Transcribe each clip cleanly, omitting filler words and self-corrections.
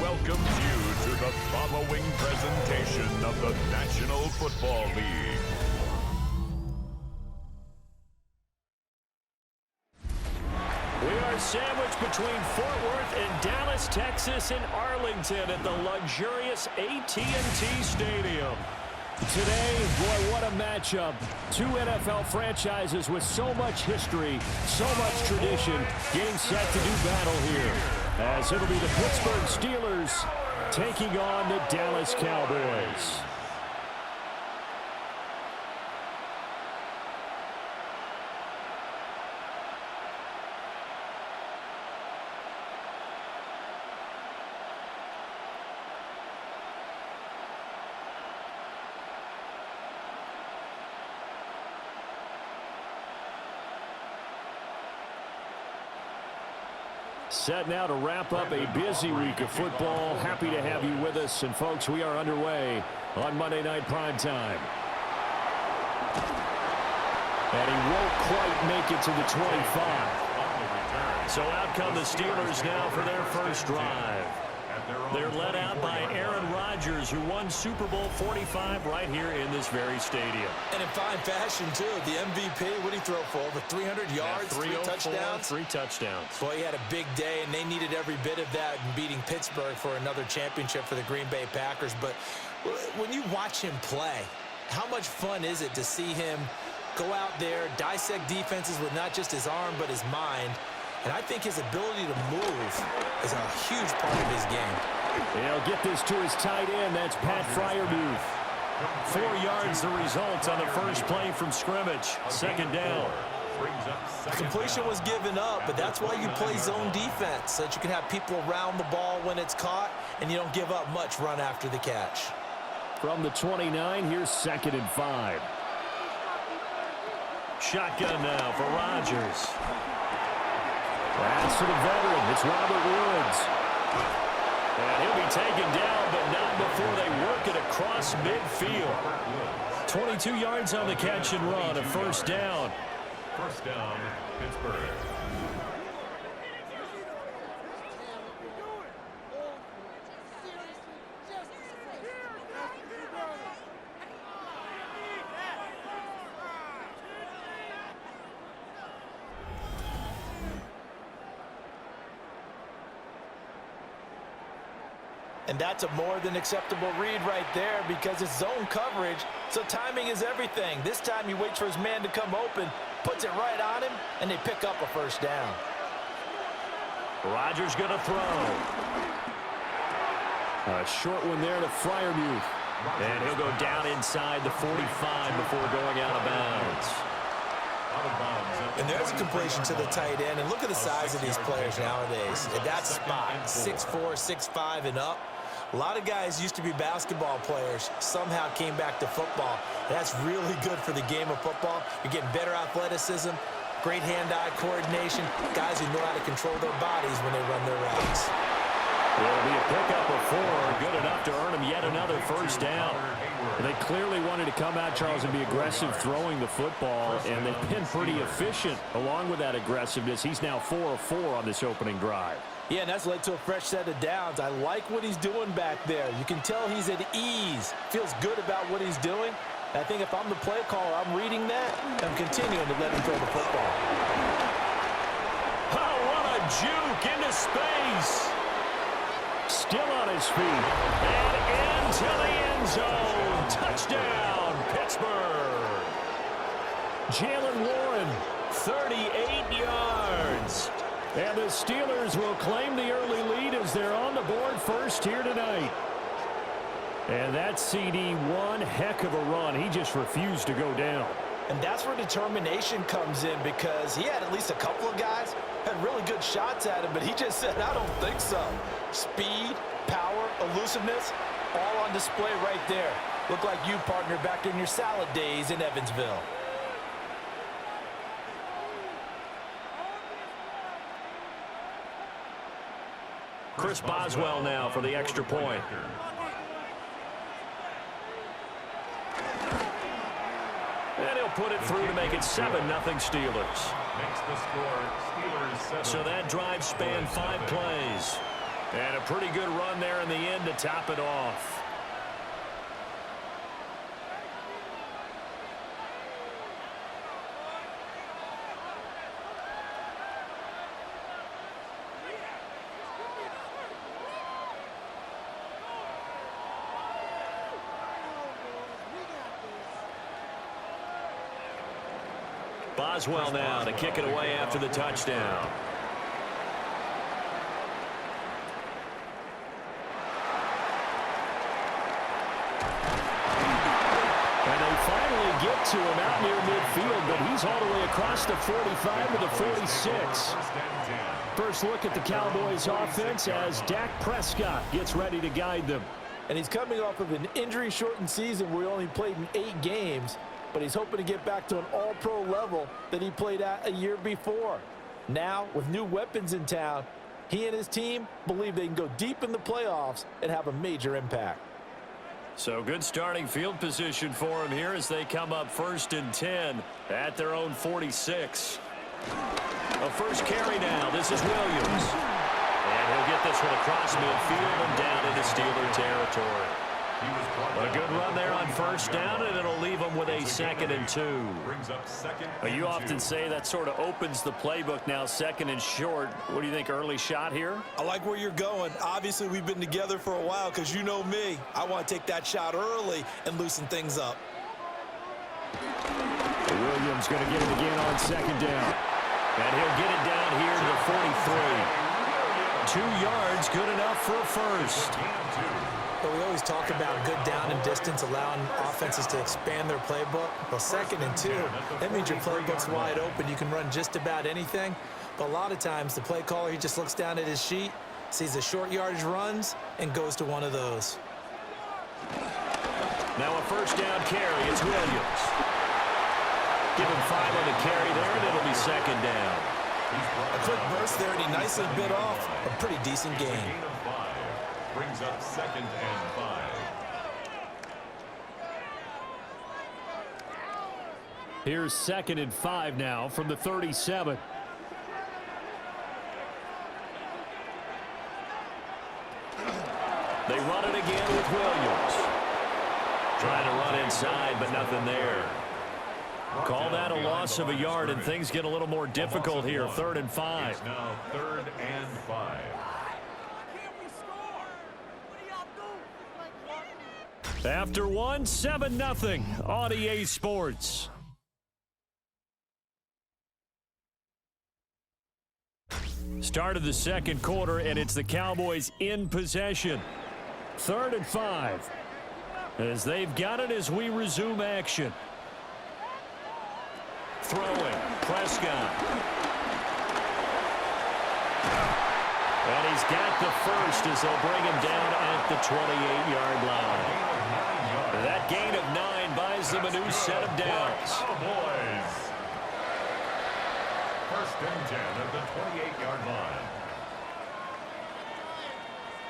welcomes you to the following presentation of the National Football League. We are sandwiched between Fort Worth and Dallas, Texas, and Arlington at the luxurious AT&T Stadium. Today, boy, what a matchup. Two NFL franchises with so much history, so much tradition, getting set to do battle here. As it'll be the Pittsburgh Steelers taking on the Dallas Cowboys. Set now to wrap up a busy week of football. Happy to have you with us. And, folks, we are underway on Monday Night Primetime. And he won't quite make it to the 25. So out come the Steelers now for their first drive. They're led out by Aaron Rodgers, who won Super Bowl 45 right here in this very stadium. And in fine fashion, too. The MVP, what did he throw for? Over 300 yards, 3 touchdowns? 3 touchdowns. Boy, he had a big day, and they needed every bit of that in beating Pittsburgh for another championship for the Green Bay Packers. But when you watch him play, how much fun is it to see him go out there, dissect defenses with not just his arm but his mind? And I think his ability to move is a huge part of his game. He'll get this to his tight end. That's Pat Freiermuth. 4 yards the result on the first play from scrimmage. Second down. Completion was given up, but that's why you play zone defense, so that you can have people around the ball when it's caught, and you don't give up much run after the catch. From the 29, here's 2nd and 5. Shotgun now for Rodgers. Pass to the veteran. It's Robert Woods. And he'll be taken down, but not before they work it across midfield. 22 yards on the catch and run, a first down. First down, Pittsburgh. And that's a more than acceptable read right there because it's zone coverage, so timing is everything. This time he waits for his man to come open, puts it right on him, and they pick up a first down. Rodgers going to throw. A short one there to Freiermuth. And he'll go down inside the 45 before going out of bounds. And there's a completion to the tight end. And look at the size of these players nowadays. At that spot, 6'4", 6'5", and up. A lot of guys used to be basketball players, somehow came back to football. That's really good for the game of football. You're getting better athleticism, great hand-eye coordination, guys who know how to control their bodies when they run their routes. It'll be a pickup of 4, good enough to earn him yet another first down. They clearly wanted to come out, Charles, and be aggressive throwing the football, and they've been pretty efficient along with that aggressiveness. He's now 4 of 4 on this opening drive. Yeah, and that's led to a fresh set of downs. I like what he's doing back there. You can tell he's at ease, feels good about what he's doing. I think if I'm the play caller, I'm reading that, and I'm continuing to let him throw the football. Oh, what a juke into space. Still on his feet. And into the end zone. Touchdown, Pittsburgh. Jalen Warren, 38 yards. And the Steelers will claim the early lead as they're on the board first here tonight. And that CD, one heck of a run. He just refused to go down. And that's where determination comes in because he had at least a couple of guys had really good shots at him, but he just said, I don't think so. Speed, power, elusiveness, all on display right there. Look like you, partner, back in your salad days in Evansville. Chris Boswell now for the extra point. And he'll put it through to make it 7-0 Steelers. Makes the score Steelers 7. So that drive spanned 5 plays. And a pretty good run there in the end to top it off. Boswell now to kick it away after the touchdown. And they finally get to him out near midfield, but he's all the way across the 45 to the 46. First look at the Cowboys offense as Dak Prescott gets ready to guide them. And he's coming off of an injury-shortened season where he only played in 8 games. But he's hoping to get back to an all-pro level that he played at a year before. Now, with new weapons in town, he and his team believe they can go deep in the playoffs and have a major impact. So good starting field position for him here as they come up 1st and 10 at their own 46. A first carry now. This is Williams. And he'll get this one across midfield and down into Steeler territory. A good run there on 1st down, and it'll leave them with a 2nd and 2. You often say that sort of opens the playbook now, 2nd and short. What do you think, early shot here? I like where you're going. Obviously, we've been together for a while because you know me. I want to take that shot early and loosen things up. Williams going to get it again on 2nd down. And he'll get it down here to the 43. 2 yards, good enough for a first. But we always talk about good down and distance, allowing offenses to expand their playbook. Well, 2nd and 2, that means your playbook's wide open. You can run just about anything. But a lot of times, the play caller, he just looks down at his sheet, sees the short yardage runs, and goes to one of those. Now a 1st down carry. It's Williams. Give him 5 on the carry there, and it'll be 2nd down. A quick burst there, and he nicely bit off a pretty decent gain. Brings up 2nd and 5. Here's 2nd and 5 now from the 37. They run it again with Williams. Trying to run inside, but nothing there. Call that a loss of a yard, and things get a little more difficult here. 3rd and 5. It's now 3rd and 5. After one, 7-0 on EA Sports. Start of the 2nd quarter, and it's the Cowboys in possession. 3rd and 5. As they've got it as we resume action. Throwing, Prescott. And he's got the first as they'll bring him down at the 28-yard line. That gain of 9 buys them a new set of downs. Cowboys. 1st and 10 at the 28-yard line.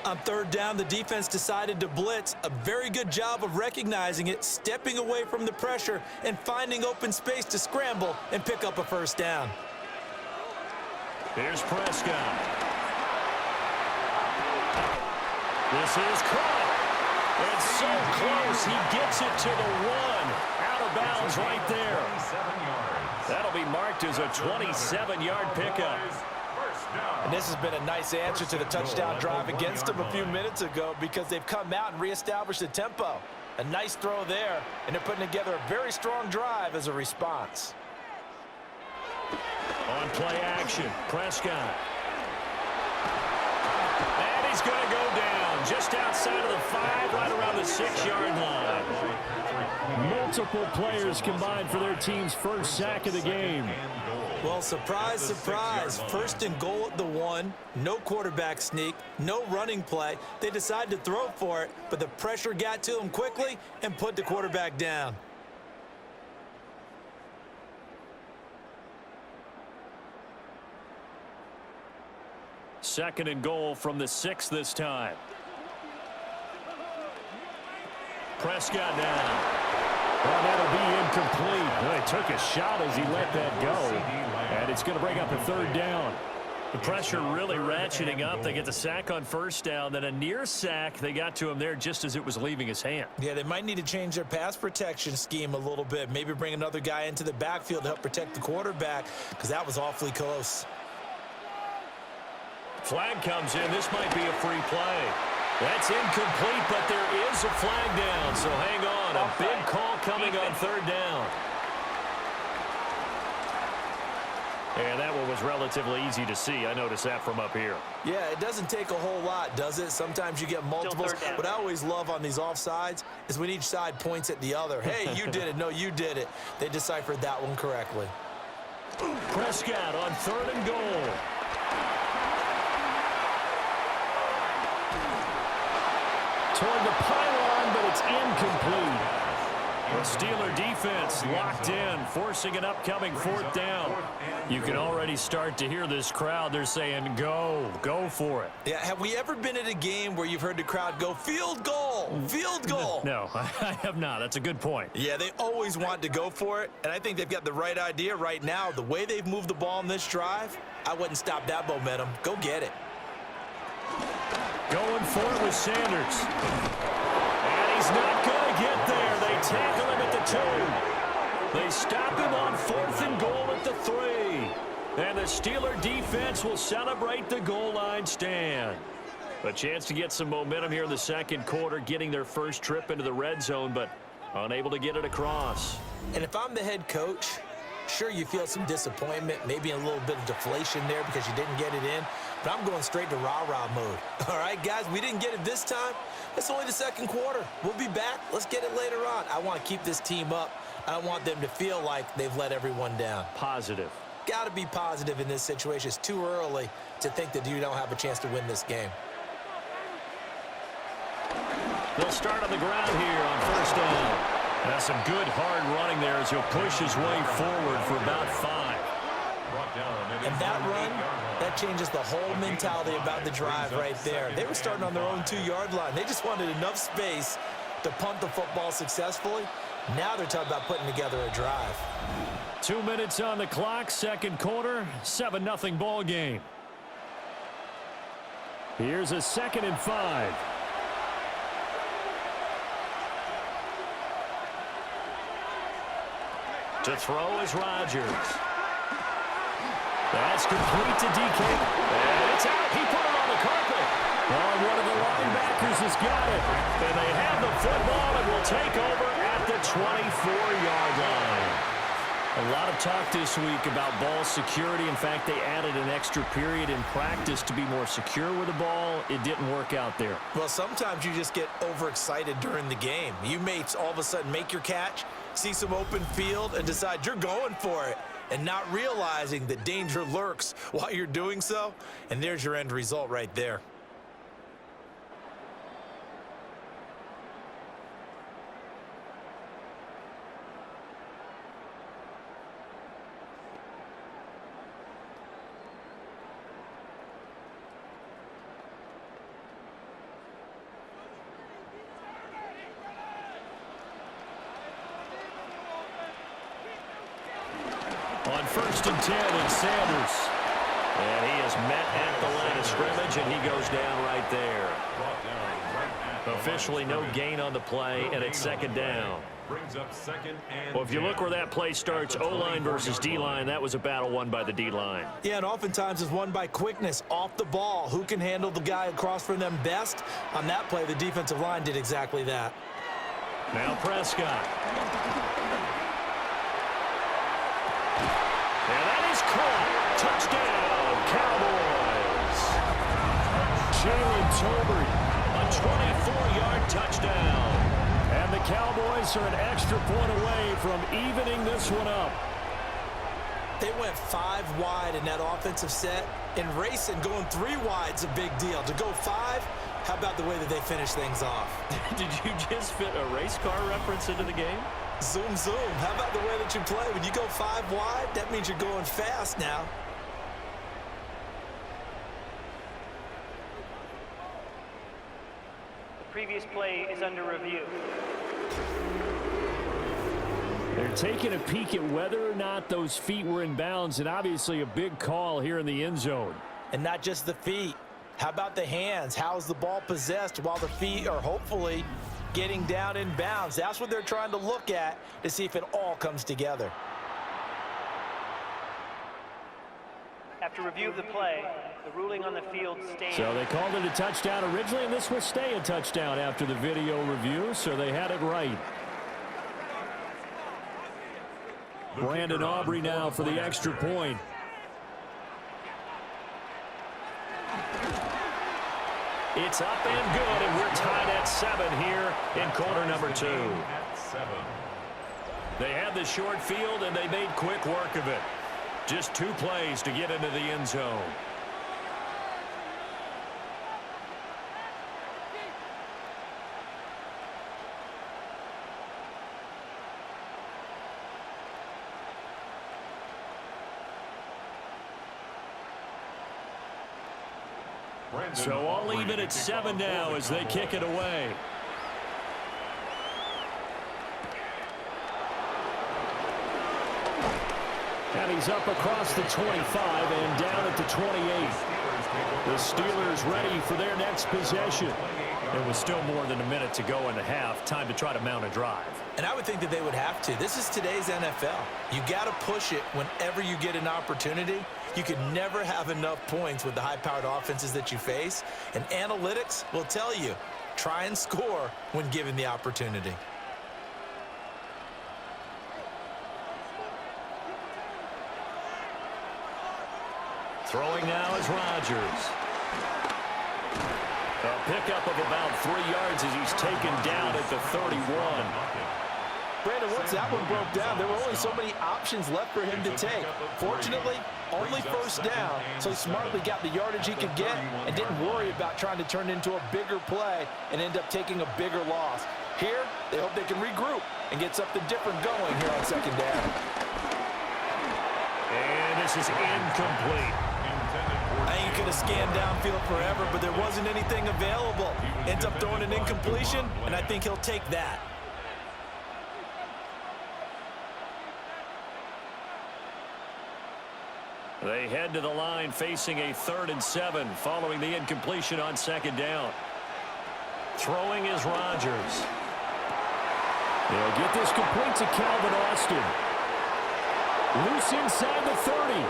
On 3rd down, the defense decided to blitz. A very good job of recognizing it, stepping away from the pressure, and finding open space to scramble and pick up a 1st down. Here's Prescott. This is caught. It's so close, he gets it to the 1. Out of bounds right there. That'll be marked as a 27-yard pickup. And this has been a nice answer to the touchdown drive against them a few minutes ago because they've come out and reestablished the tempo. A nice throw there, and they're putting together a very strong drive as a response. On play action, Prescott. And he's going to go down just outside of the 5, right around the 6-yard line. Multiple players combined for their team's first sack of the game. Well, surprise, surprise. 1st and goal at the 1. No quarterback sneak. No running play. They decided to throw for it, but the pressure got to them quickly and put the quarterback down. Second and goal from the 6 this time. Prescott down. Well, that'll be incomplete. Well, he took a shot as he let that go. And it's going to bring up a 3rd down. The pressure really ratcheting up. They get the sack on first down, then a near sack. They got to him there just as it was leaving his hand. Yeah, they might need to change their pass protection scheme a little bit. Maybe bring another guy into the backfield to help protect the quarterback, because that was awfully close. Flag comes in. This might be a free play. That's incomplete, but there is a flag down, so hang on. A big call coming on third down. And that one was relatively easy to see. I noticed that from up here. Yeah, it doesn't take a whole lot, does it? Sometimes you get multiples. What I always love on these offsides is when each side points at the other. Hey, you did it. No, you did it. They deciphered that one correctly. Prescott on third and goal. Toward the pylon, but it's incomplete. The Steeler defense locked in, forcing an upcoming fourth down. You can already start to hear this crowd. They're saying, go for it. Yeah, have we ever been at a game where you've heard the crowd go, field goal, field goal? No, I have not. That's a good point. Yeah, they always want to go for it, and I think they've got the right idea right now. The way they've moved the ball in this drive, I wouldn't stop that momentum. Go get it. Going for it with Sanders. And he's not going to get there. They tackle him at the 2. They stop him on fourth and goal at the 3. And the Steeler defense will celebrate the goal line stand. A chance to get some momentum here in the second quarter, getting their first trip into the red zone, but unable to get it across. And if I'm the head coach, sure, you feel some disappointment, maybe a little bit of deflation there because you didn't get it in, but I'm going straight to rah-rah mode. All right, guys, we didn't get it this time. It's only the second quarter. We'll be back. Let's get it later on. I want to keep this team up. I don't want them to feel like they've let everyone down. Positive. Got to be positive in this situation. It's too early to think that you don't have a chance to win this game. They'll start on the ground here on first down. That's some good hard running there as he'll push his way forward for about 5. And that run, that changes the whole mentality about the drive right there. They were starting on their own 2-yard line. They just wanted enough space to punt the football successfully. Now they're talking about putting together a drive. 2 minutes on the clock, second quarter, 7-0 ball game. Here's a 2nd and 5. To throw is Rodgers. That's complete to DK. And it's out. He put it on the carpet. Oh, one of the linebackers has got it. And they have the football and will take over at the 24-yard line. A lot of talk this week about ball security. In fact, they added an extra period in practice to be more secure with the ball. It didn't work out there. Well, sometimes you just get overexcited during the game. You may all of a sudden make your catch, see some open field, and decide you're going for it, and not realizing that danger lurks while you're doing so. And there's your end result right there. On 1st and 10, it's Sanders. And he is met at the line of scrimmage, and he goes down right there. Officially no gain on the play, and it's 2nd down. Well, if you look where that play starts, O-line versus D-line, that was a battle won by the D-line. Yeah, and oftentimes it's won by quickness off the ball. Who can handle the guy across from them best? On that play, the defensive line did exactly that. Now Prescott. And that is caught. Touchdown, Cowboys. Jalen Tolbert, a 24-yard touchdown. And the Cowboys are an extra point away from evening this one up. They went 5 wide in that offensive set. In racing, going 3 wide's a big deal. To go 5, how about the way that they finish things off? Did you just fit a race car reference into the game? Zoom, zoom. How about the way that you play? When you go 5 wide, that means you're going fast now. The previous play is under review. They're taking a peek at whether or not those feet were in bounds, and obviously a big call here in the end zone. And not just the feet. How about the hands? How's the ball possessed while the feet are hopefully getting down in bounds? That's what they're trying to look at to see if it all comes together. After review of the play, the ruling on the field stands. So they called it a touchdown originally, and this will stay a touchdown after the video review, so they had it right. Brandon Aubrey now for the extra point. It's up and good, and we're tied at 7 here in quarter number 2. They had the short field, and they made quick work of it. Just 2 plays to get into the end zone. So all even at 7 now as they kick it away. And he's up across the 25 and down at the 28. The Steelers ready for their next possession. There was still more than a minute to go in the half. Time to try to mount a drive. And I would think that they would have to. This is today's NFL. You got to push it whenever you get an opportunity. You can never have enough points with the high-powered offenses that you face. And analytics will tell you, try and score when given the opportunity. Throwing now is Rodgers. A pickup of about 3 yards as he's taken down at the 31. Brandon, once that one broke down, there were only so many options left for him to take. Fortunately, only first down, so he smartly got the yardage he could get and didn't worry about trying to turn it into a bigger play and end up taking a bigger loss. Here, they hope they can regroup and get something different going here on second down. And this is incomplete. I think he could have scanned downfield forever, but there wasn't anything available. Ends up throwing an incompletion, and I think he'll take that. They head to the line facing a 3rd and 7 following the incompletion on second down. Throwing is Rodgers. They'll get this complete to Calvin Austin. Loose inside the 30.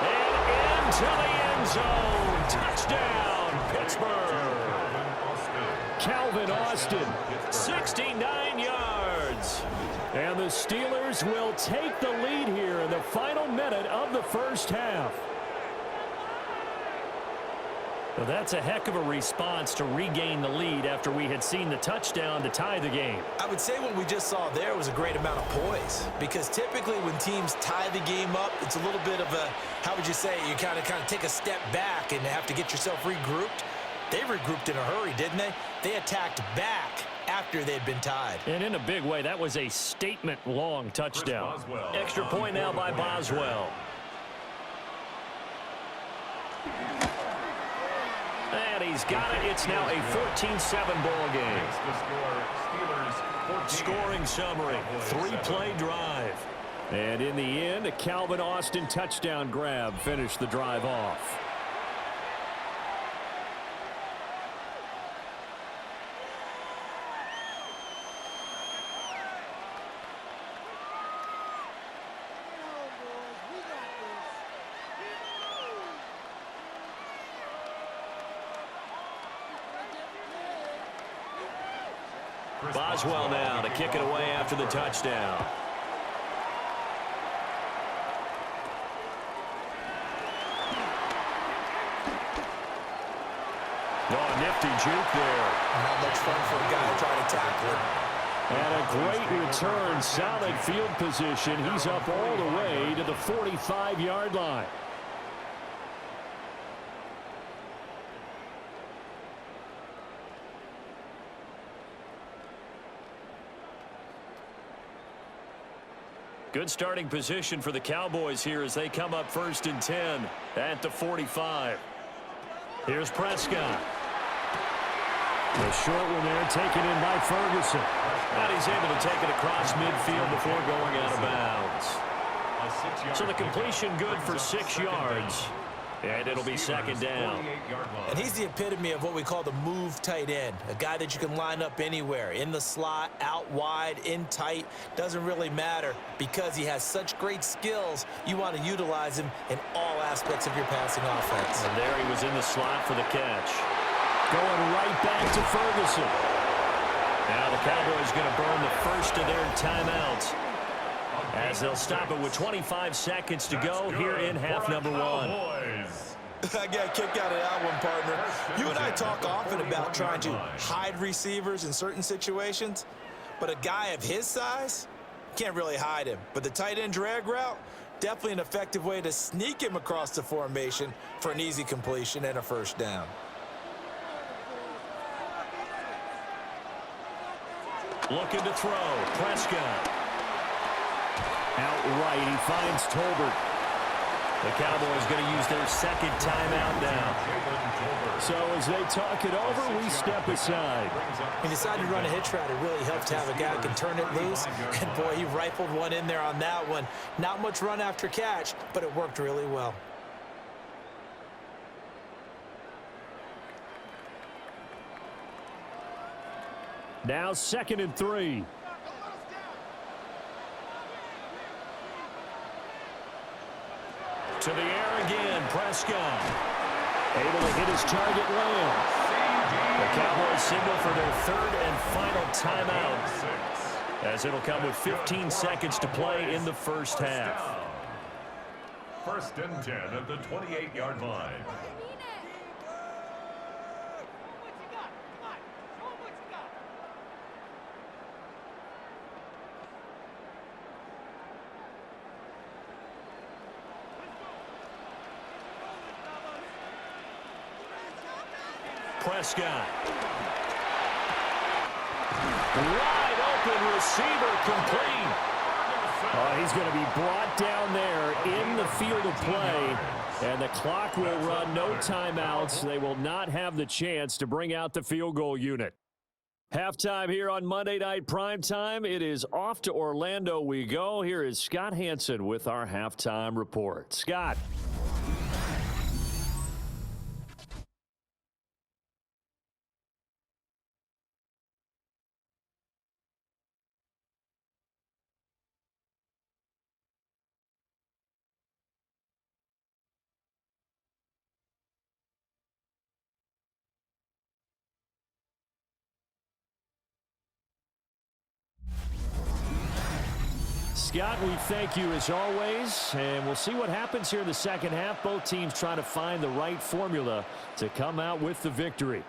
And into the end zone. Touchdown, Pittsburgh. Calvin Austin, 69 yards. And the Steelers will take the lead here in the final minute of the first half. Well, that's a heck of a response to regain the lead after we had seen the touchdown to tie the game. I would say what we just saw there was a great amount of poise, because typically when teams tie the game up, it's a little bit of a, how would you say, you kind of take a step back and have to get yourself regrouped. They regrouped in a hurry, didn't they? They attacked back after they'd been tied. And in a big way, that was a statement-long touchdown. Extra point now by Boswell. And he's got it. It's now a 14-7 ball game. Scoring summary, 3-play drive. And in the end, a Calvin Austin touchdown grab finished the drive off. Boswell now to kick it away after the touchdown. Oh, nifty juke there. Not much fun for a guy trying to tackle him. And a great return, solid field position. He's up all the way to the 45-yard line. Good starting position for the Cowboys here as they come up 1st and 10 at the 45. Here's Prescott. The short one there taken in by Ferguson. And he's able to take it across midfield before going out of bounds. So the completion good for 6 yards. And it'll be second down. And he's the epitome of what we call the move tight end, a guy that you can line up anywhere, in the slot, out wide, in tight, doesn't really matter. Because he has such great skills, you want to utilize him in all aspects of your passing offense. And there he was in the slot for the catch. Going right back to Ferguson. Now the Cowboys going to burn the first of their timeouts, as they'll stop it with 25 seconds to go here in half number one. I got a kick out of that one, partner. You and I talk often about trying to hide receivers in certain situations, but a guy of his size can't really hide him. But the tight end drag route, definitely an effective way to sneak him across the formation for an easy completion and a first down. Looking to throw. Prescott. Outright, he finds Tolbert. The Cowboys going to use their second timeout now. So as they talk it over, we step aside. He decided to run a hitch route. It really helps to have a guy who can turn it loose. And, boy, he rifled one in there on that one. Not much run after catch, but it worked really well. Now 2nd and 3. To the air again, Prescott. Able to hit his target land. The Cowboys signal for their third and final timeout, as it'll come with 15 seconds to play in the first half. 1st and 10 at the 28-yard line. Prescott. Wide open receiver, complete. He's going to be brought down there in the field of play, and the clock will run. No timeouts. They will not have the chance to bring out the field goal unit. Halftime here on Monday Night Primetime. It is off to Orlando we go. Here is Scott Hansen with our halftime report. Scott. Scott, we thank you as always, and we'll see what happens here in the second half. Both teams trying to find the right formula to come out with the victory.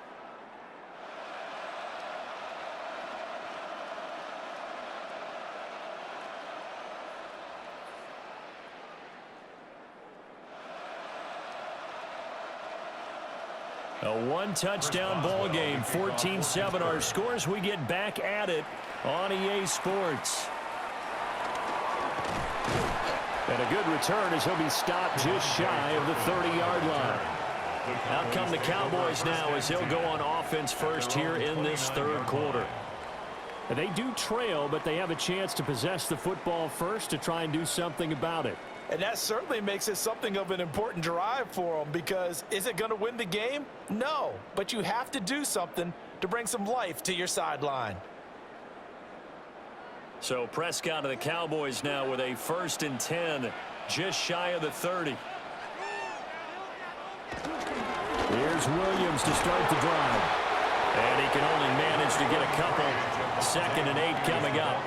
A one-touchdown ball game, 14-7 our scores. We get back at it on EA Sports. And a good return as he'll be stopped just shy of the 30-yard line. Out come the Cowboys now as they'll go on offense first here in this third quarter. And they do trail, but they have a chance to possess the football first to try and do something about it. And that certainly makes it something of an important drive for them, because is it going to win the game? No, but you have to do something to bring some life to your sideline. So Prescott of the Cowboys now with a 1st and 10, just shy of the 30. Here's Williams to start the drive. And he can only manage to get a couple. 2nd and 8 coming up.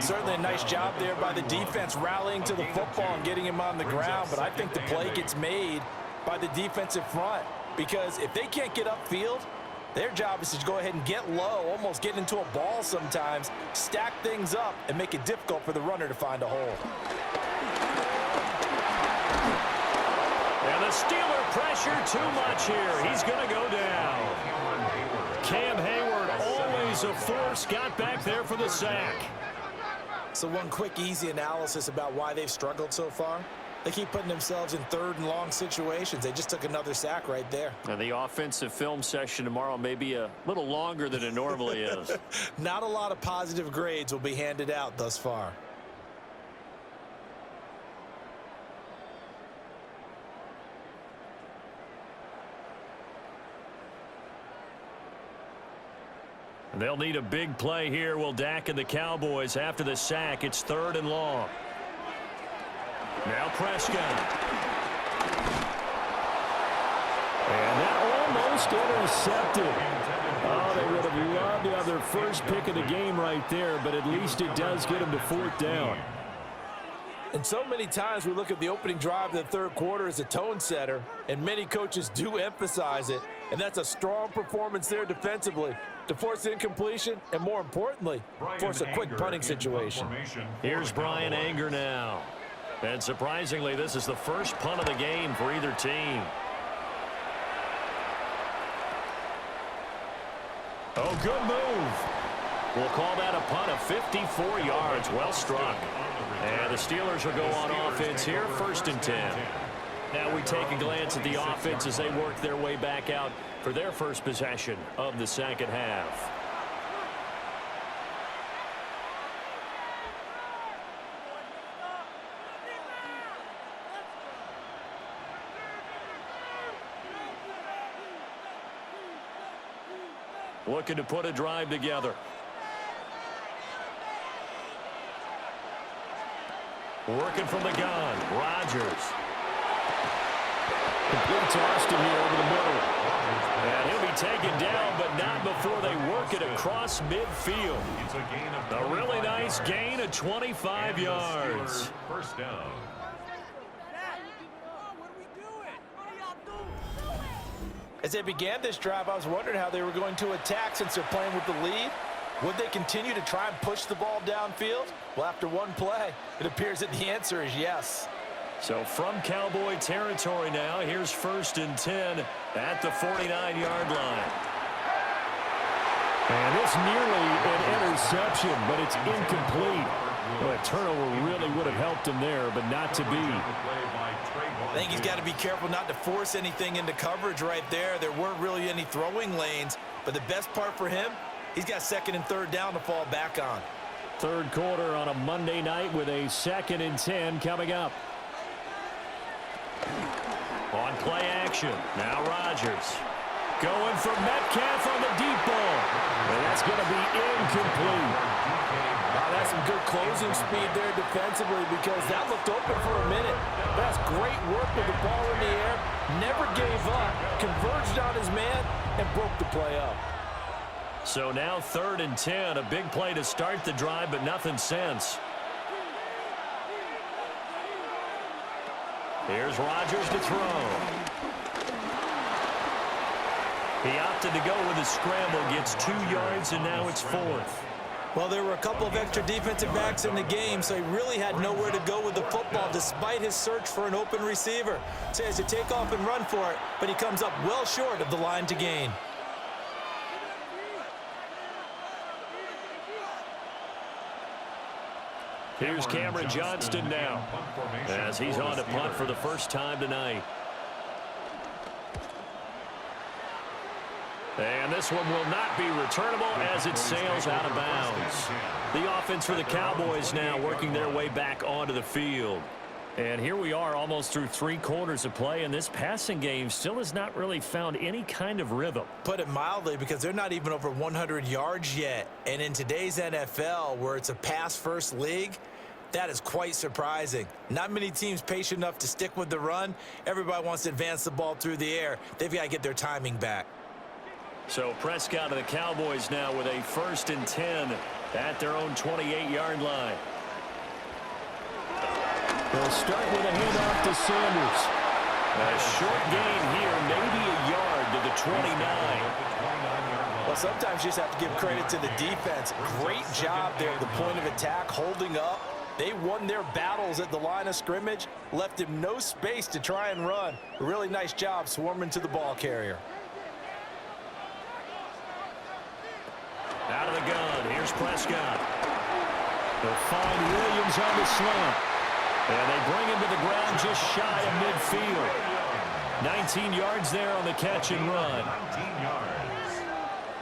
Certainly a nice job there by the defense rallying to the football and getting him on the ground, but I think the play gets made by the defensive front, because if they can't get upfield, their job is to go ahead and get low, almost get into a ball sometimes, stack things up, and make it difficult for the runner to find a hole. And the Steeler pressure too much here. He's going to go down. Cam Hayward, always a force, got back there for the sack. So one quick, easy analysis about why they've struggled so far. They keep putting themselves in 3rd and long situations. They just took another sack right there. And the offensive film session tomorrow may be a little longer than it normally is. Not a lot of positive grades will be handed out thus far. They'll need a big play here. Will Dak and the Cowboys after the sack. It's 3rd and long. Now Prescott. And that almost intercepted. Oh, they would have loved to have their first pick of the game right there, but at least it does get them to 4th down. And so many times we look at the opening drive of the third quarter as a tone setter, and many coaches do emphasize it, and that's a strong performance there defensively to force incompletion and, more importantly, force a quick punting situation. Here's Brian Anger now. And surprisingly, this is the first punt of the game for either team. Oh, good move. We'll call that a punt of 54 yards. Well struck. And the Steelers will go on offense here, 1st and 10. Now we take a glance at the offense as they work their way back out for their first possession of the second half. Looking to put a drive together. Working from the gun, Rodgers. Complete toss to here over the middle. And he'll be taken down, but not before they work it across midfield. A really nice gain of 25 yards. 1st down. As they began this drive, I was wondering how they were going to attack since they're playing with the lead. Would they continue to try and push the ball downfield? Well, after one play, it appears that the answer is yes. So from Cowboy territory now, here's 1st and 10 at the 49-yard line. And it's nearly an interception, but it's incomplete. Well, a turnover really would have helped him there, but not to be. I think he's got to be careful not to force anything into coverage right there. There weren't really any throwing lanes, but the best part for him, he's got 2nd and 3rd down to fall back on. 3rd quarter on a Monday night with a 2nd and 10 coming up. On play action, now Rodgers. Going for Metcalf on the deep ball. And that's going to be incomplete. That's some good closing speed there defensively because that looked open for a minute. That's great work with the ball in the air. Never gave up, converged on his man, and broke the play up. So now 3rd and 10, a big play to start the drive, but nothing since. Here's Rodgers to throw. He opted to go with a scramble, gets 2 yards, and now it's 4th. Well, there were a couple of extra defensive backs in the game, so he really had nowhere to go with the football despite his search for an open receiver. So he has to take off and run for it, but he comes up well short of the line to gain. Here's Cameron Johnston now as he's on to punt for the first time tonight. And this one will not be returnable as it sails out of bounds. The offense for the Cowboys now working their way back onto the field. And here we are almost through 3 quarters of play, and this passing game still has not really found any kind of rhythm. Put it mildly, because they're not even over 100 yards yet. And in today's NFL, where it's a pass-first league, that is quite surprising. Not many teams patient enough to stick with the run. Everybody wants to advance the ball through the air. They've got to get their timing back. So Prescott of the Cowboys now with a 1st and 10 at their own 28-yard line. They'll start with a handoff to Sanders. A short gain here, maybe a yard to the 29. Well, sometimes you just have to give credit to the defense. Great job there at the point of attack, holding up. They won their battles at the line of scrimmage, left him no space to try and run. A really nice job swarming to the ball carrier. Out of the gun, here's Prescott. They'll find Williams on the slant. And they bring him to the ground just shy of midfield. 19 yards there on the catch and run. 19 yards.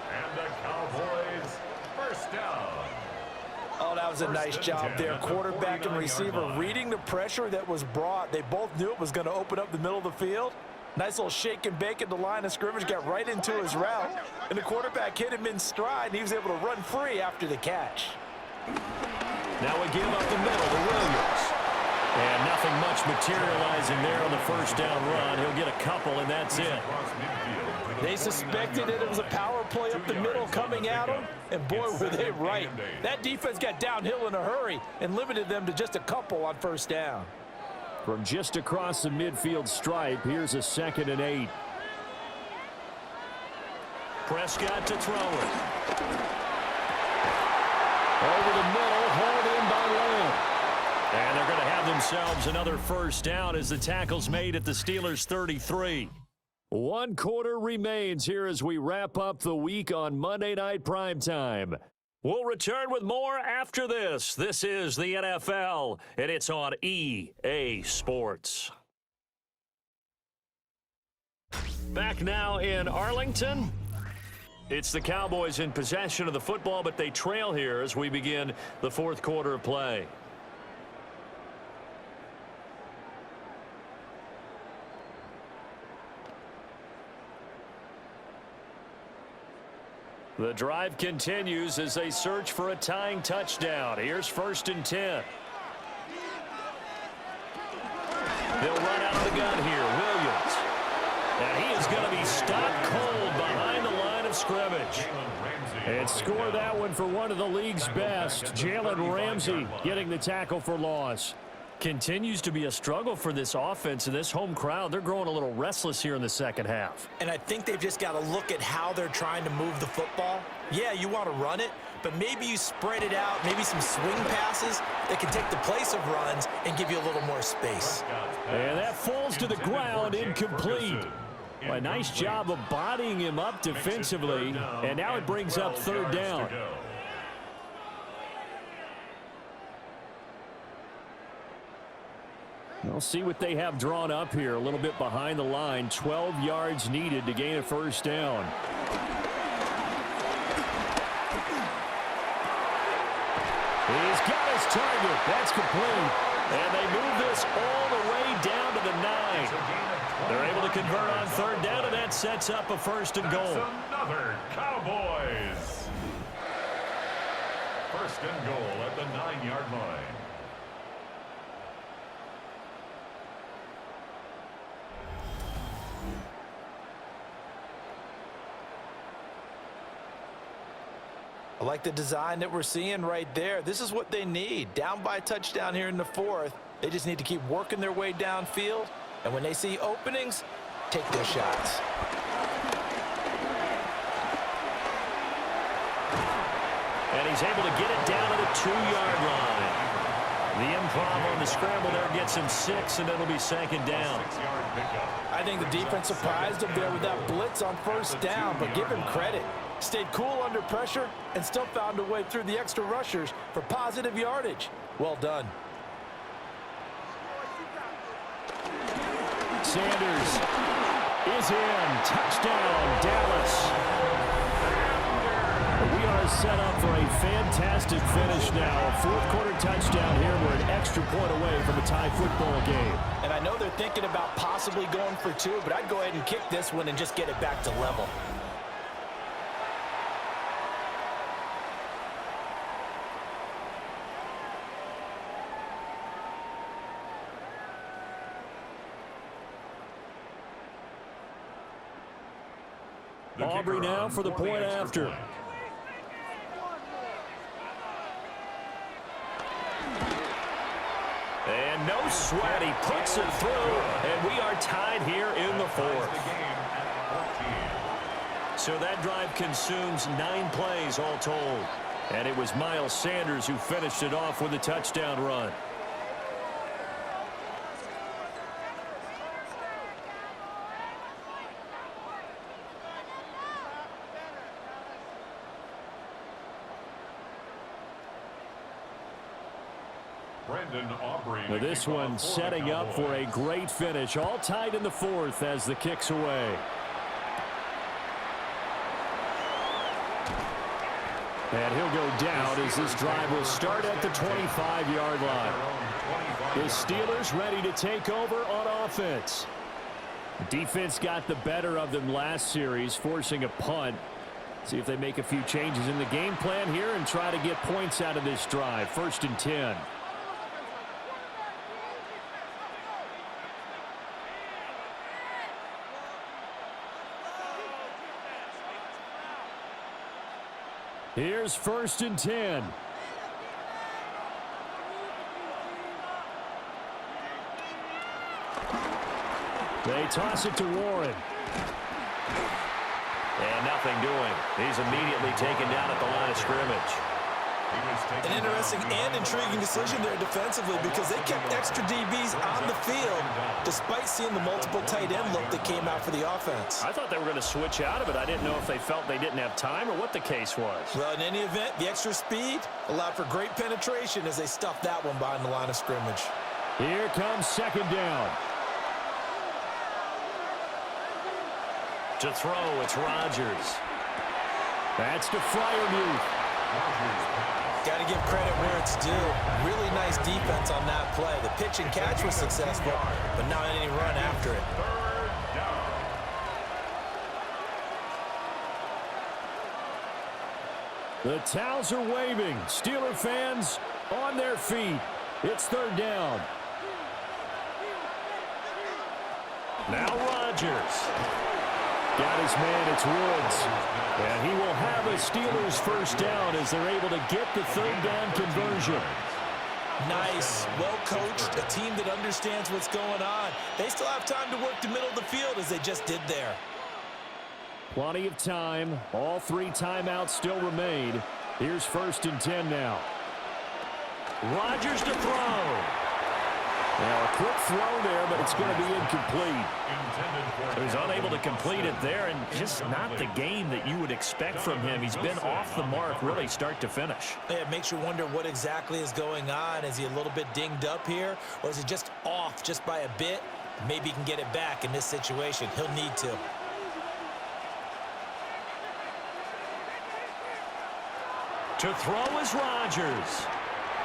And the Cowboys, 1st down. Oh, that was a nice job there. Quarterback and receiver reading the pressure that was brought. They both knew it was going to open up the middle of the field, Nice little shake and bake at the line of scrimmage, got right into his route, and the quarterback hit him in stride, and he was able to run free after the catch. Now we give up the middle to Williams. And nothing much materializing there on the first down run. He'll get a couple, and that's it. They suspected that it was a power play up the middle coming at them, and boy, were they right. That defense got downhill in a hurry and limited them to just a couple on first down. From just across the midfield stripe, here's a 2nd and 8. Prescott to throw it. Over the middle, hauled in by Lamb. And they're going to have themselves another first down as the tackle's made at the Steelers' 33. 1 quarter remains here as we wrap up the week on Monday Night Primetime. We'll return with more after this. This is the NFL, and it's on EA Sports. Back now in Arlington. It's the Cowboys in possession of the football, but they trail here as we begin the 4th quarter of play. The drive continues as they search for a tying touchdown. Here's 1st and 10. They'll run out of the gun here. Williams. And he is going to be stopped cold behind the line of scrimmage. And score that one for one of the league's best. Jalen Ramsey getting the tackle for loss. Continues to be a struggle for this offense and this home crowd. They're growing a little restless here in the second half. And I think they've just got to look at how they're trying to move the football. Yeah, you want to run it, but maybe you spread it out, maybe some swing passes that can take the place of runs and give you a little more space. And that falls to the ground, incomplete. Well, a nice job of bodying him up defensively, and now it brings up 3rd down. We'll see what they have drawn up here. A little bit behind the line. 12 yards needed to gain a first down. He's got his target. That's complete. And they move this all the way down to the 9. They're able to convert on 3rd down, and that sets up a 1st and goal. That's another Cowboys. 1st and goal at the 9-yard line. I like the design that we're seeing right there. This is what they need. Down by a touchdown here in the 4th. They just need to keep working their way downfield. And when they see openings, take their shots. And he's able to get it down to the 2-yard line. The improv on the scramble there gets him 6, and it'll be 2nd down. I think the defense surprised him there with that blitz on 1st down, but give him credit. Stayed cool under pressure and still found a way through the extra rushers for positive yardage. Well done. Sanders is in. Touchdown, Dallas. We are set up for a fantastic finish now. A 4th quarter touchdown here. We're an extra point away from a tie football game. And I know they're thinking about possibly going for 2, but I'd go ahead and kick this one and just get it back to level. Aubrey now for the point after. And no sweat. He puts it through, and we are tied here in the 4th. So that drive consumes 9 plays all told. And it was Miles Sanders who finished it off with a touchdown run. Now this one setting up for a great finish. All tied in the 4th as the kick's away. And he'll go down as this drive will start at the 25-yard line. The Steelers ready to take over on offense. Defense got the better of them last series, forcing a punt. See if they make a few changes in the game plan here and try to get points out of this drive. 1st and 10. Here's 1st and 10. They toss it to Warren. And nothing doing. He's immediately taken down at the line of scrimmage. An interesting and intriguing decision there defensively because they kept extra DBs on the field despite seeing the multiple tight end look that came out for the offense. I thought they were going to switch out of it. I didn't know if they felt they didn't have time or what the case was. Well, in any event, the extra speed allowed for great penetration as they stuffed that one behind the line of scrimmage. Here comes 2nd down. To throw, it's Rodgers. That's to Freiermuth. Got to give credit where it's due. Really nice defense on that play. The pitch and catch was successful, but not any run after it. The towels are waving. Steeler fans on their feet. It's 3rd down. Now Rodgers. Got his man, it's Woods. And he will have a Steelers 1st down as they're able to get the 3rd down conversion. Nice, well-coached, a team that understands what's going on. They still have time to work the middle of the field as they just did there. Plenty of time. All 3 timeouts still remain. Here's 1st and 10 now. Rodgers to throw. Now, a quick throw there, but it's going to be incomplete. He was unable to complete it there, and just not the game that you would expect from him. He's been off the mark really start to finish. Yeah, it makes you wonder what exactly is going on. Is he a little bit dinged up here, or is he just off just by a bit? Maybe he can get it back in this situation. He'll need to. To throw is Rodgers.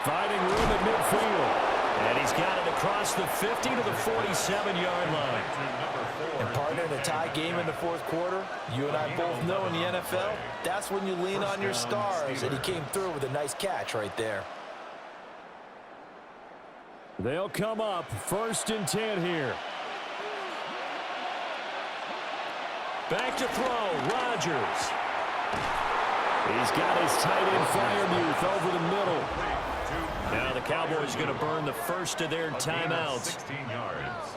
Finding room at midfield. And he's got it across the 50 to the 47-yard line. And partner, in a tie game in the 4th quarter, you and I both know in the NFL, that's when you lean on your stars, and he came through with a nice catch right there. They'll come up 1st and 10 here. Back to throw, Rodgers. He's got his tight end Freiermuth over the middle. Now the Cowboys going to burn the first of their timeouts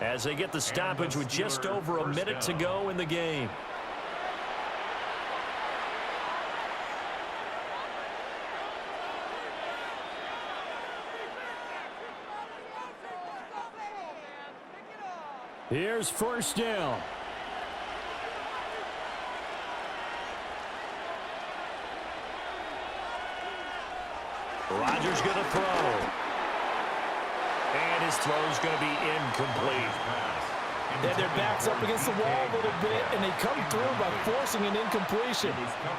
as they get the stoppage with just over a minute to go in the game. Here's 1st down. Rodgers going to throw. And his throw's going to be incomplete. They have their backs up against the wall a little bit, and they come through by forcing an incompletion.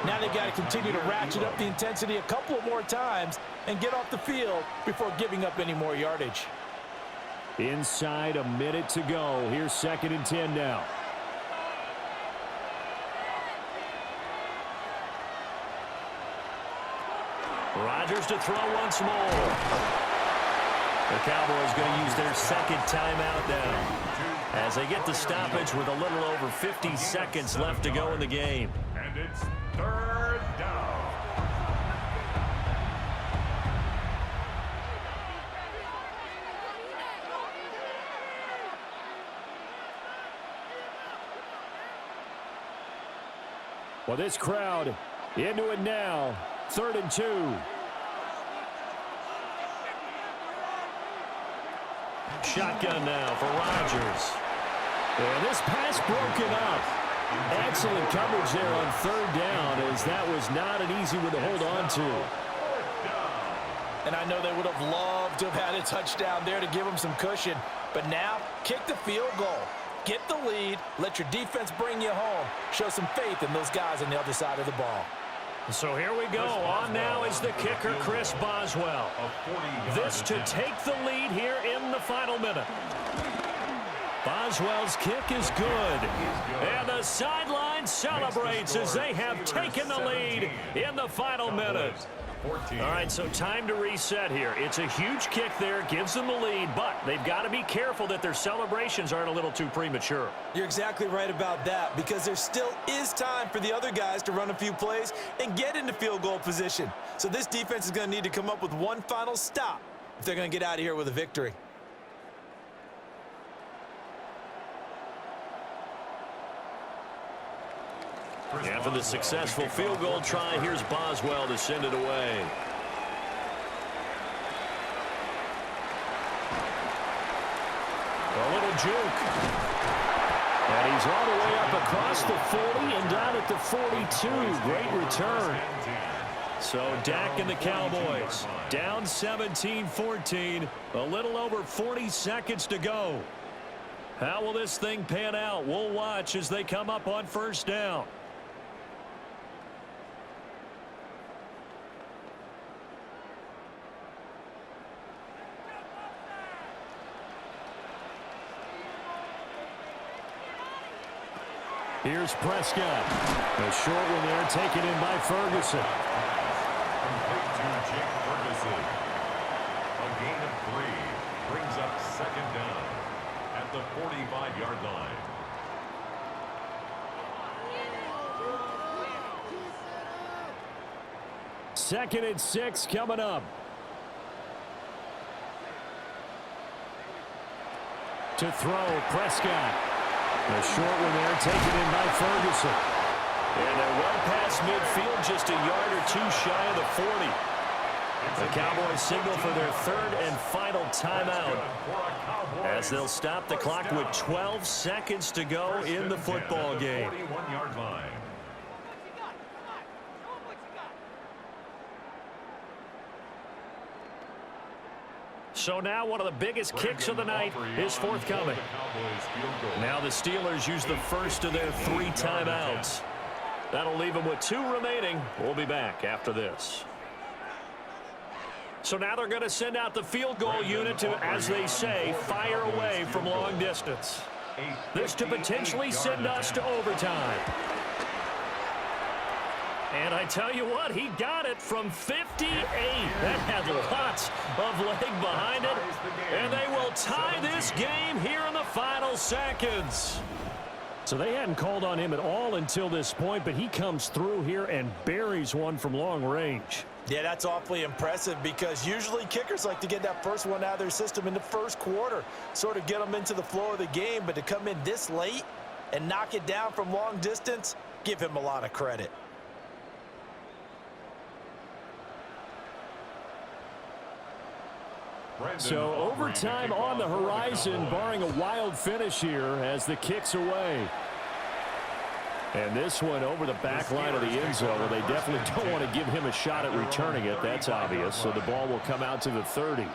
Now they've got to continue to ratchet up the intensity a couple of more times and get off the field before giving up any more yardage. Inside a minute to go. Here's 2nd and 10 now. Rodgers to throw once more. The Cowboys going to use their 2nd timeout now as they get the stoppage with a little over 50 seconds left to go in the game. And it's 3rd down. Well, this crowd into it now. 3rd and 2. Shotgun now for Rodgers. And this pass broken up. Excellent coverage there on 3rd down, as that was not an easy one to hold on to. And I know they would have loved to have had a touchdown there to give them some cushion. But now, kick the field goal. Get the lead. Let your defense bring you home. Show some faith in those guys on the other side of the ball. So here we go. On now is the kicker, Chris Boswell. This to take the lead here in the final minute. Boswell's kick is good. And the sideline celebrates as they have taken the lead in the final minute. All right, so time to reset here. It's a huge kick there, gives them the lead, but they've got to be careful that their celebrations aren't a little too premature. You're exactly right about that, because there still is time for the other guys to run a few plays and get into field goal position. So this defense is going to need to come up with one final stop if they're going to get out of here with a victory. After the successful field goal try, here's Boswell to send it away. A little juke. And he's all the way up across the 40 and down at the 42. Great return. So Dak and the Cowboys down 17-14. A little over 40 seconds to go. How will this thing pan out? We'll watch as they come up on first down. Here's Prescott. A short one there taken in by Ferguson. Complete to Jake Ferguson. A gain of 3 brings up second down at the 45-yard line. Second and 6 coming up. To throw, Prescott. A short one there taken in by Ferguson. And they're well past midfield, just a yard or two shy of the 40. The Cowboys signal for their third and final timeout as they'll stop the clock with 12 seconds to go in the football game. 41-yard line. So now one of the biggest kicks of the night is forthcoming. Now the Steelers use the first of their 3 timeouts. That'll leave them with 2 remaining. We'll be back after this. So now they're going to send out the field goal unit to, as they say, fire away from long distance. This to potentially send us to overtime. And I tell you what, he got it from 58. That had lots of leg behind it. And they will tie this game here in the final seconds. So they hadn't called on him at all until this point, but he comes through here and buries one from long range. Yeah, that's awfully impressive, because usually kickers like to get that first one out of their system in the first quarter, sort of get them into the flow of the game. But to come in this late and knock it down from long distance, give him a lot of credit. So overtime on the horizon, barring a wild finish here as the kick's away. And this one over the back line of the end zone. Well, they definitely don't want to give him a shot at returning it. That's obvious. So the ball will come out to the 30.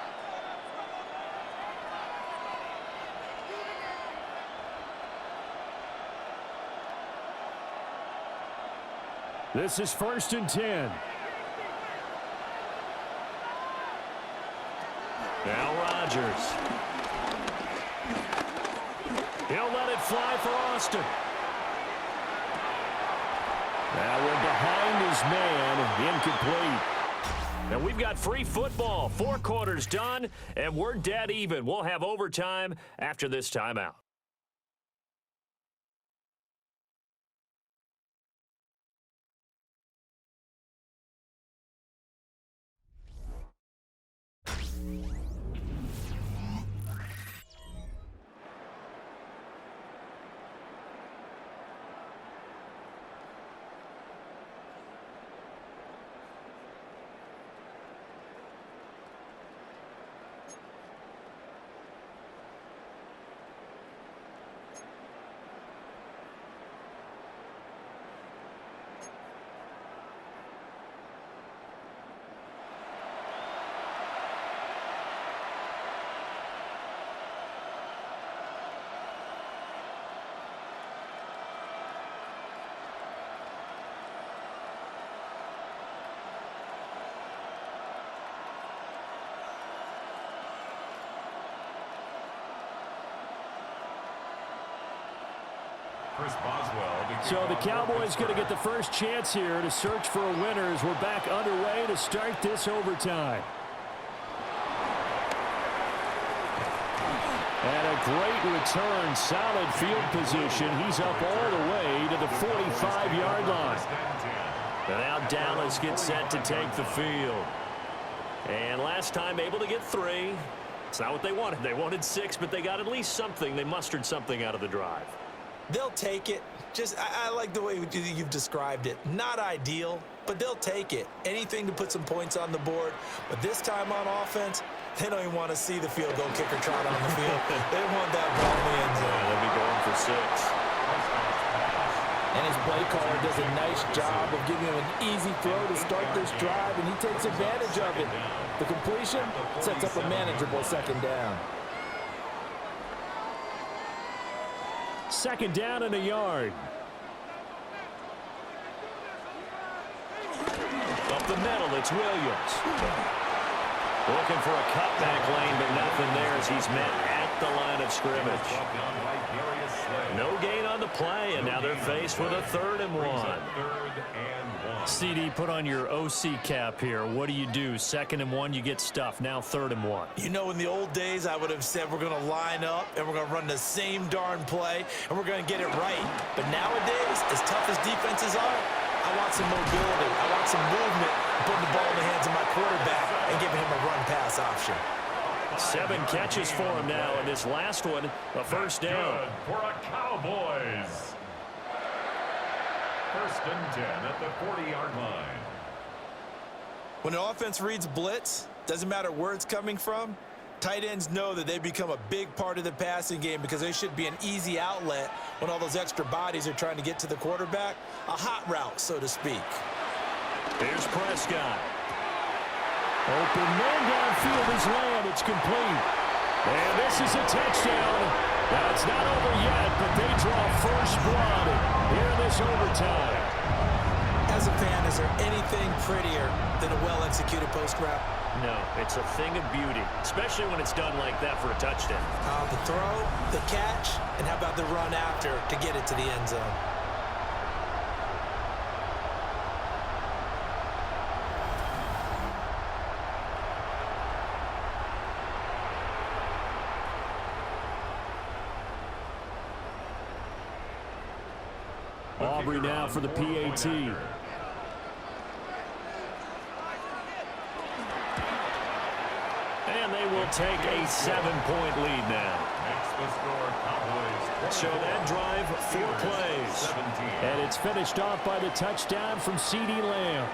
This is 1st and 10. Now Rodgers. He'll let it fly for Austin. That one behind his man, incomplete. And we've got free football. 4 quarters done, and we're dead even. We'll have overtime after this timeout. So the Cowboys going to get the first chance here to search for a winner as we're back underway to start this overtime. And a great return, solid field position. He's up all the way to the 45-yard line. And now Dallas gets set to take the field. And last time able to get 3. It's not what they wanted. They wanted 6, but they got at least something. They mustered something out of the drive. They'll take it. I like the way you've described it. Not ideal, but they'll take it. Anything to put some points on the board. But this time on offense, they don't even want to see the field goal kicker trot on the field. They want that ball in the end zone. They'll be going for 6. And his play caller does a nice job of giving him an easy throw to start this drive, and he takes advantage of it. The completion sets up a manageable second down. Second down and a yard. Up the middle, it's Williams. Looking for a cutback lane, but nothing there as he's met at the line of scrimmage. No gain on the play, and now they're faced with a 3rd and 1. CD, put on your OC cap here. What do? 2nd and 1, you get stuffed. Now 3rd and 1. You know, in the old days, I would have said we're going to line up and we're going to run the same darn play and we're going to get it right. But nowadays, as tough as defenses are, I want some mobility. I want some movement, putting the ball in the hands of my quarterback and giving him a run-pass option. 7 catches for him now, and this last one, a first down. Good for a Cowboys. 1st and 10 at the 40-yard line. When an offense reads blitz, doesn't matter where it's coming from, tight ends know that they become a big part of the passing game because they should be an easy outlet when all those extra bodies are trying to get to the quarterback. A hot route, so to speak. Here's Prescott. Open man downfield is Lamb. It's complete. And this is a touchdown. Now, it's not over yet, but they draw first blood here in this overtime. As a fan, is there anything prettier than a well-executed post route? No, it's a thing of beauty, especially when it's done like that for a touchdown. The throw, the catch, and how about the run after to get it to the end zone? Aubrey now for the PAT. And they will take a 7-point lead now. So that drive, 4 plays. And it's finished off by the touchdown from CeeDee Lamb.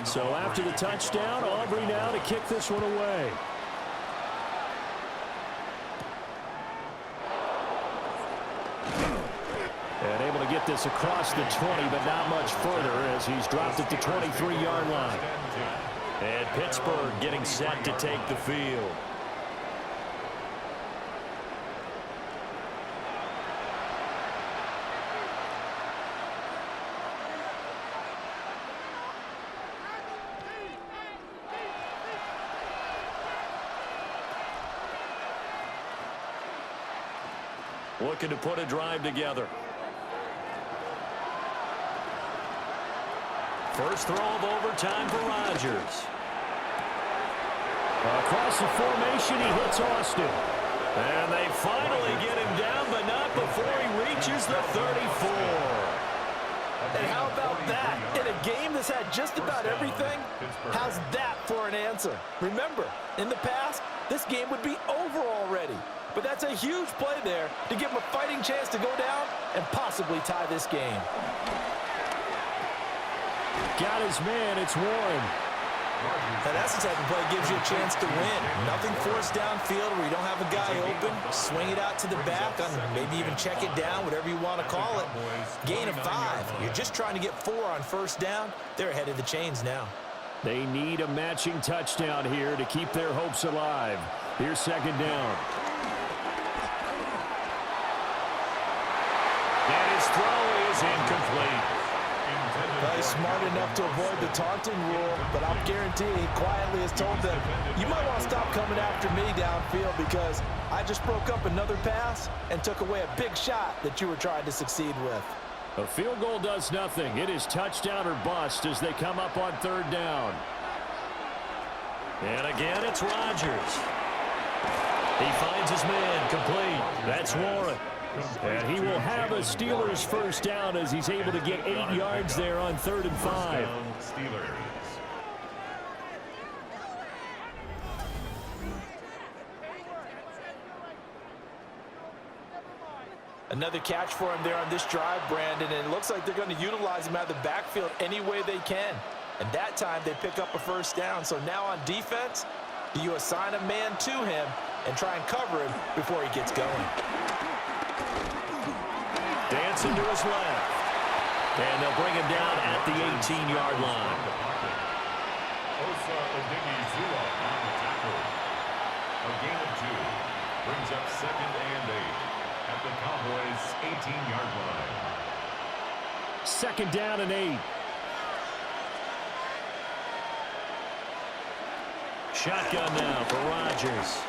So after the touchdown, Aubrey now to kick this one away. And able to get this across the 20, but not much further as he's dropped at the 23-yard line. And Pittsburgh getting set to take the field. Looking to put a drive together. First throw of overtime for Rodgers. Across the formation, he hits Austin. And they finally get him down, but not before he reaches the 34. And how about that? In a game that's had just about everything, how's that for an answer? Remember, in the past, this game would be over already. But that's a huge play there to give him a fighting chance to go down and possibly tie this game. Got his man. It's Warren. Now that's the type of play that gives you a chance to win. Nothing forced downfield where you don't have a guy open. Swing it out to the back, maybe even check it down, whatever you want to call it. Gain of 5. You're just trying to get 4 on first down. They're ahead of the chains now. They need a matching touchdown here to keep their hopes alive. Here's second down. incomplete. Well, he's smart enough to avoid the taunting rule, but I'll guarantee he quietly has told them, you might want to stop coming after me downfield because I just broke up another pass and took away a big shot that you were trying to succeed with. A field goal does nothing. It is touchdown or bust as they come up on third down. And again, it's Rodgers. He finds his man complete. That's Warren. And he will have a Steelers first down as he's able to get 8 yards there on 3rd and 5. Steelers. Another catch for him there on this drive, Brandon, and it looks like they're going to utilize him out of the backfield any way they can. And that time they pick up a first down. So now on defense, do you assign a man to him and try and cover him before he gets going? Dancing to his left. And they'll bring him down at the 18-yard line. Osa Odigizua on the tackle. A gain of 2. Brings up 2nd and 8 at the Cowboys' 18-yard line. 2nd down and 8. Shotgun now for Rodgers.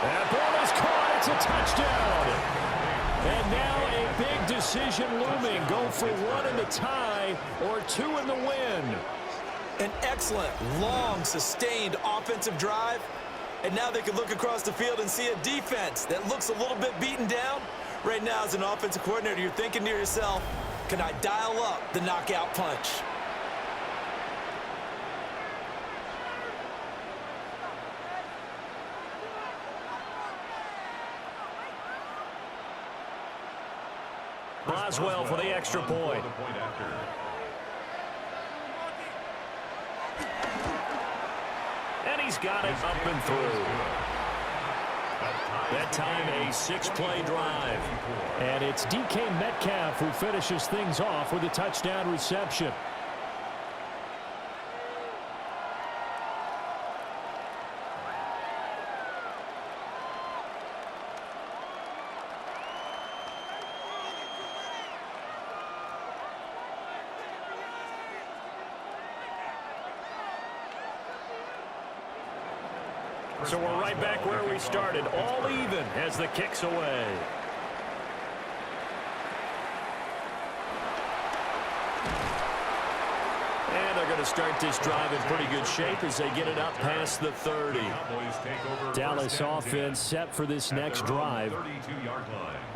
That ball is caught. It's a touchdown. And now a big decision looming. Go for 1 in the tie or 2 in the win. An excellent, long, sustained offensive drive. And now they can look across the field and see a defense that looks a little bit beaten down. Right now, as an offensive coordinator, you're thinking to yourself, can I dial up the knockout punch? Boswell for the extra point. And he's got it up and through. That time a 6-play drive. And it's DK Metcalf who finishes things off with a touchdown reception. So we're right back where we started, all even as the kick's away. And they're going to start this drive in pretty good shape as they get it up past the 30. Dallas offense set for this next drive.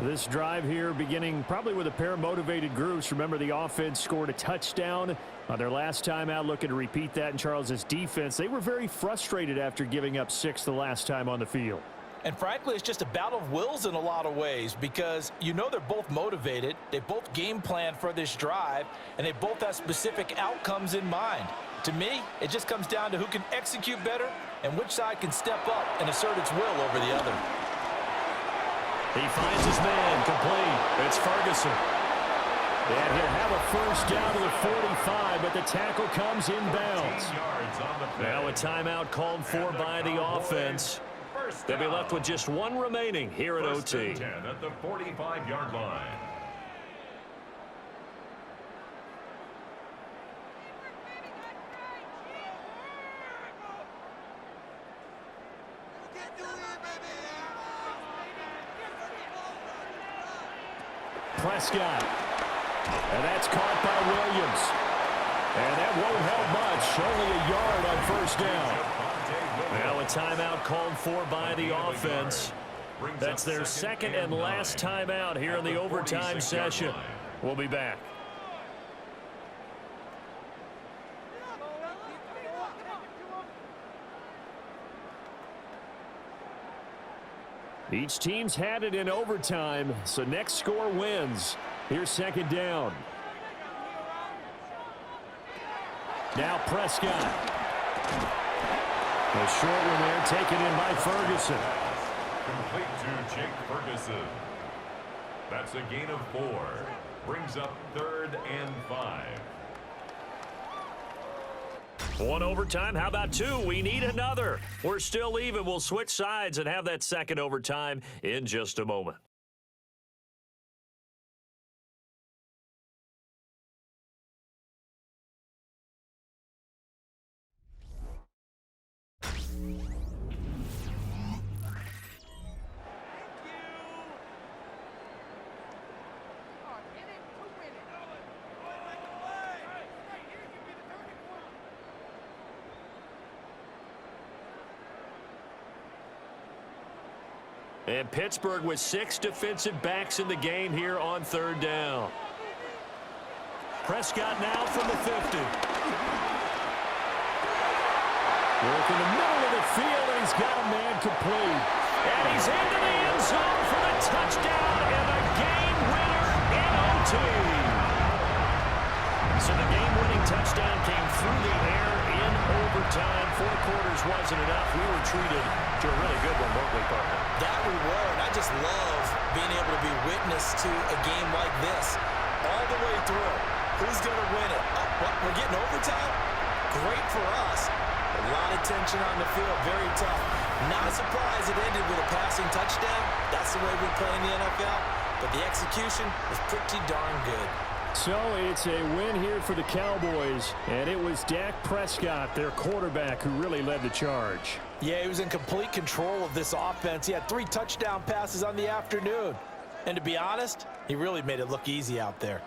This drive here beginning probably with a pair of motivated groups. Remember, the offense scored a touchdown on their last time out, looking to repeat that in Charles's defense. They were very frustrated after giving up 6 the last time on the field. And frankly, it's just a battle of wills in a lot of ways because you know they're both motivated, they both game plan for this drive, and they both have specific outcomes in mind. To me, it just comes down to who can execute better and which side can step up and assert its will over the other. He finds his man complete. It's Ferguson. And he'll have a first down to the 45, but the tackle comes inbounds. Now a timeout called for by the offense. They'll be left with just 1 remaining here at OT. At the 45-yard line. Prescott. And that's caught by Williams. And that won't help much. Only a yard on first down. Now a timeout called for by the offense. That's their second and last timeout here in the overtime session. We'll be back. Each team's had it in overtime, so next score wins. Here's second down. Now Prescott. A short one there taken in by Ferguson. Complete to Jake Ferguson. That's a gain of 4. Brings up 3rd and 5. 1 overtime. How about 2? We need another. We're still even. We'll switch sides and have that second overtime in just a moment. And Pittsburgh with 6 defensive backs in the game here on 3rd down. Prescott now from the 50. Work in the middle of the field, and he's got a man complete. And he's into the end zone for the touchdown and a game winner in OT. So the game-winning touchdown came through the air in overtime. 4 quarters wasn't enough. We were treated to a really good one, weren't we, partner? That we were, and I just love being able to be witness to a game like this all the way through. Who's going to win it? Oh, what, we're getting overtime? Great for us. A lot of tension on the field, very tough. Not a surprise it ended with a passing touchdown. That's the way we play in the NFL. But the execution was pretty darn good. So it's a win here for the Cowboys, and it was Dak Prescott, their quarterback, who really led the charge. Yeah, he was in complete control of this offense. He had 3 touchdown passes on the afternoon. And to be honest, he really made it look easy out there.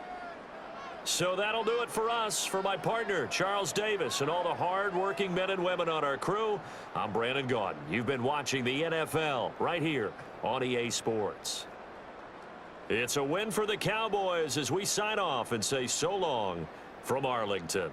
So that'll do it for us. For my partner, Charles Davis, and all the hard-working men and women on our crew, I'm Brandon Gaudin. You've been watching the NFL right here on EA Sports. It's a win for the Cowboys as we sign off and say so long from Arlington.